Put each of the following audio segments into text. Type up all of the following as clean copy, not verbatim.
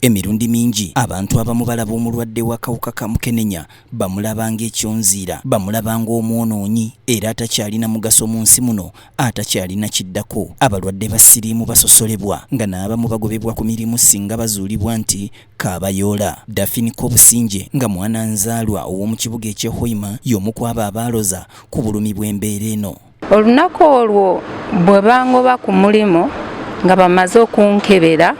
Emirundi mingi abantu abamu balaba omulwadde w'akawuka ka mukenenya bamulaba ng'ekyonziira, bamulaba ng'omwonoonyi era atakyalina mugaso mu nsi muno, atakyalina kiddako. Abalwadde ba siriimu basosolebwa nga n'abamu bagobebwa ku mirimu singa bazuulibwa nti kaabayoola. Daphne Kobusinje nga mwana nzaalwa ow'omu kibuga eky'e Hoima y'omu ku abo abaaloza ku bulumi bw'embeera eno. Olunaku olwo bwe bangoba ku mulimu nga bamaze okunkebera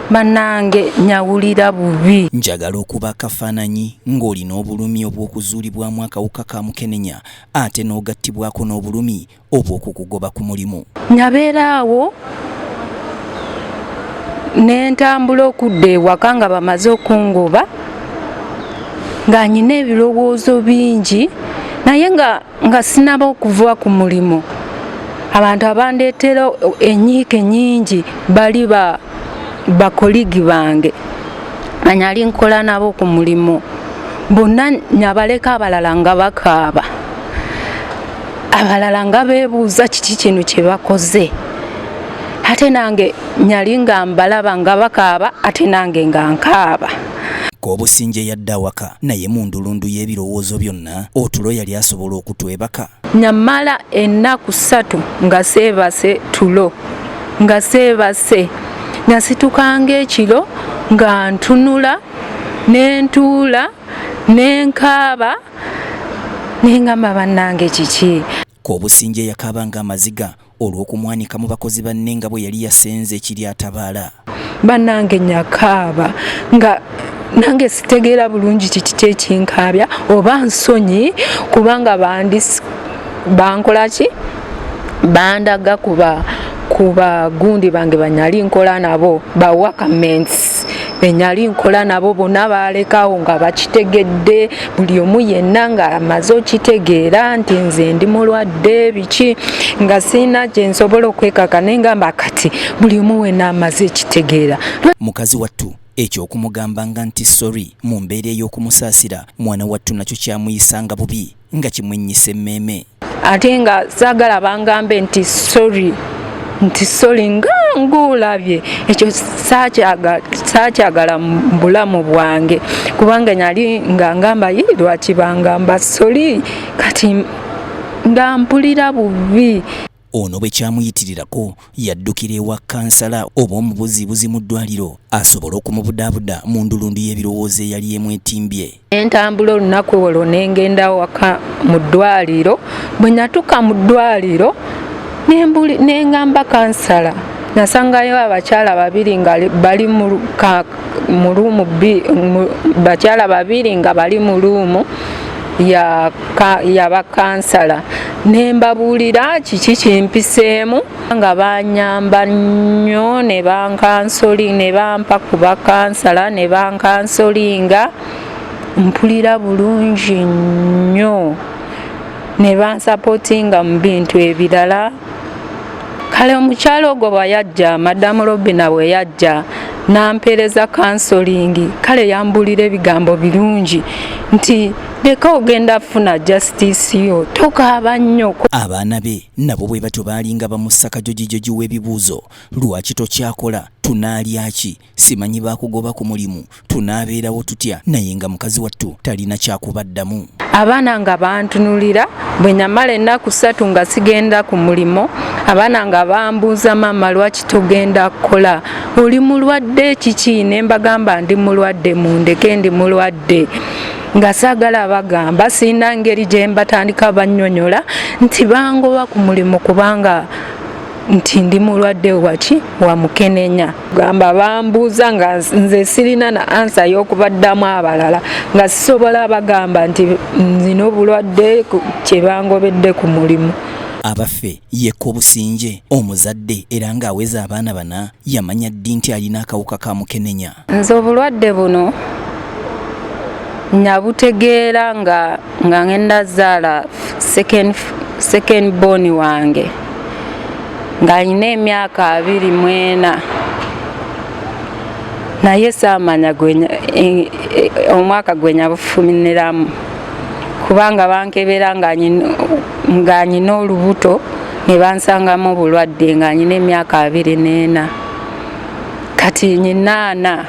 banange nyawulira bubi. Njagala okuba akafaananyi ng'olina obulumi obw'okuzuulibwamu akawuka ka mukenenya ate n'ogattibwako n'obulumi obw'okukugoba ku mulimu. Nyabeera awo n'entambula okudda ewaka nga bamaze okungoba nga nyina ebirowoozo bingi naye nga sinaba okuva ku mulimu. Abantu abandeetera enyiike nyingi bali bakoligi bange anyali nkola nabo ku mulimu, bonna nyabaleka abalala nga bakaaba, abalala nga beebuuza kiki kino kye bakoze, ate nange nyali nga mbalaba nga bakaaba ate nange nga nkaaba. Kobusinje yadda awaka naye mu ndulundu y'ebirowoozo byonna otulo yali asobola okutwebaka. Nyamala ennaku 3 nga seebase tulo, nga seebase nasitukanga ekiro nga ntunula n'entuula n'enkaaba n'engamba bannange kiki. Kobusinje yakaabanga amaziga olw'okumwanika mu bakozi banne nga bwe yali yasenze ekiri atabaala. Bannange nyakaaba nga nange sitegeera bulungi kiki kyekinkaabya oba nsonyi kubanga bankola ki bandaga kuba gundi bange banyali nkola nabo bawakaments benyali nkola nabo bonna balekawo nga bakitegedde, buli omu yenna nga amaze okitegeera nti nze ndi mulwadde biki nga sina gye nsobola okwekaka nengamba kati buli omu wenna amaze ekitegeera. Mukazi wattu ekyokumugambanga nti sorry mu mbeera ey'okumusaasira mwana wattu nakyo kyamuyisanga bubi nga kimwennyisa emmeeme. Ate nga saagala bangambe nti sorry nga ngulabye ekyo saakyagala mu bulamu bwange kubanga nyali nga ngamba ye lwaki bangamba sorry kati nga mpulira bubi. Ono bwe kyamuyitirirako yaddukira ewa kansala oba omubuzibuzi mu ddwaliro asobole okumubudaabuda mu ndulundu y'ebirowoozo eyali emwetimbye. Entambula olunaku olwo nengenda waka mu ddwaliro, bwe natuka mu ddwaliro nengamba kansala nasangayo abakyala babiri nga bali mu ruumu, bakyala babiri nga bali mu ruumu yabakansala nembabuulira kiki kimpiseemu nga banyamba nnyo ne bankansoli ne bampa ku bakansala ne bankansolinga mpulira bulungi nnyo ne bansapootinga mu bintu ebirala. Kale omukyalo ogwo bweyajja Madamu Robina bwe yajja nampeereza kansolingi kale yambulira ebigambo birungi nti leka ogenda funa justice yo tokaaba nnyo. Abaana be nabo bwe batyo baalinga bamussa kajojijoji w'ebibuuzo. Lwaki tokyakola? Tunaalya ki? Simanyi baakugoba ku mulimu, tunaabeerawo tutya? Naye nga mukazi wattu talina kyakubaddamu. Abaana nga bantunulira bwe nyamala ennaku 3 nga sigenda ku mulimu, abaana nga bambuuza maama lwaki togenda kukola, oli mulwadde kiki? Ne mbagamba ndi mulwadde, mundeke ndi mulwadde. Nga saagala bagamba sina ngeri gye mbatandika bannyonnyola nti bangoba ku mulimu kubanga nti ndi mulwadde waki wa mukenenya. Gamba bambuuza nga nze sirina na ansa y'okubaddamu abalala nga sisobola bagamba nti nzina obulwadde kye bangobedde ku mulimu. Abaffe ye Kobusinje omuzadde era ng'aweza abaana bana yamanya ddi nti alina akawuka ka mukenenya. Nze obulwadde buno nyabutegeera nga ngenda zaala second born wange nga alina emyaka 24 naye saamanya omwaka gwe nyabufuminiramu kubanga bankebera nga nyina olubuto ne bansangamu obulwadde nga nyina emyaka 24 kati nyina 4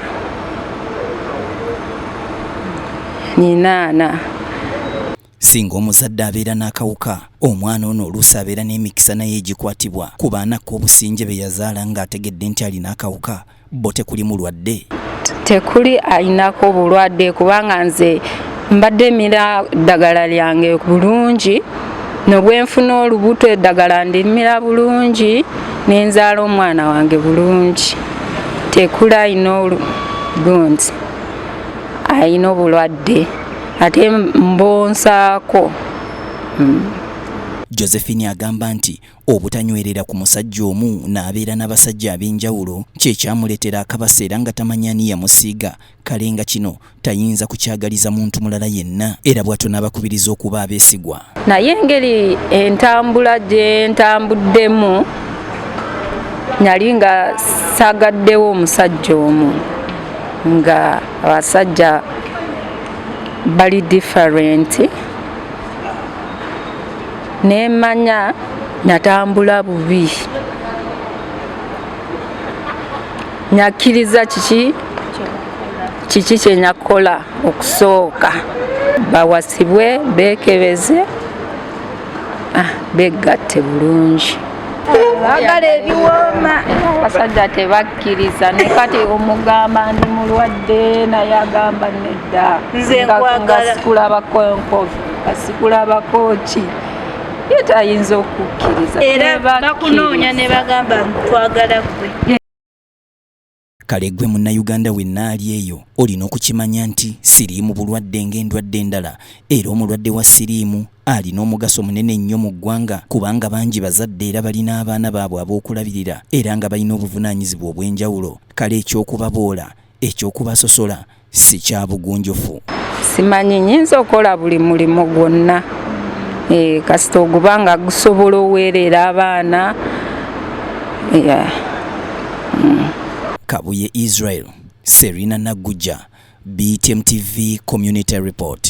8. Singa omuzadde abeera n'akawuka, omwana ono oluusi abeera n'emikisa naye egikwatibwa ku baanako obusinje be yazaala ng'ategedde nti alina akawuka, bo tekuli mulwadde? Tekuli alinako bulwadde kubanga nze mbadde mira ddagala lyange bulungi, nobwenfuna olubuto eddagala ndimira bulungi, nenzaala omwana wange bulungi. Tekuli alina olugunzi, alina obulwadde ate mbonsaako. Josephine agamba nti obutanywerera ku musajja omu n'abeera n'abasajja ab'enjawulo kye kyamuleetera akabasa era nga tamanya ani yamusiiga, kale nga kino tayinza kukyagaliza muntu mulala yenna, era bw'atyo n'abakubiriza okuba abeesigwa. Naye engeri entambula gye ntambuddemu, nali nga saagaddewo omusajja omu, nga abasajja bali different. Nemanya natambula bubi, nyakkiriza kiki kyenyakola okusooka, bawasibwe beekebeze, begatte bulungi. Bagala ebiwooma. Abasajja tebakkiriza, ne kati omugamba ndi mulwadde naye agamba nedda, nze nkwagala sikulabako sikulabako ye tayinza okukkiriza. Era bakunoonya ne bagamba twagala gwe. Kale gwe munnayuganda wenna ali eyo olina okukimanya nti siriimu bulwadde ng'endwadde endala, era omulwadde wa siriimu alina omugaso munene nnyo mu ggwanga kubanga bangi bazadde era balina abaana baabwe ab'okulabirira era nga balina obuvunaanyizibwa obw'enjawulo. Kale eky'okubaboola, eky'okubasosola si kya bugunjufu. Simanyi nyinza okukola buli mulimu gwonna, kasita ogubanga gusobola oweerera abaana. Kabuye Israel, Serena Naguja, BTM TV Community Report.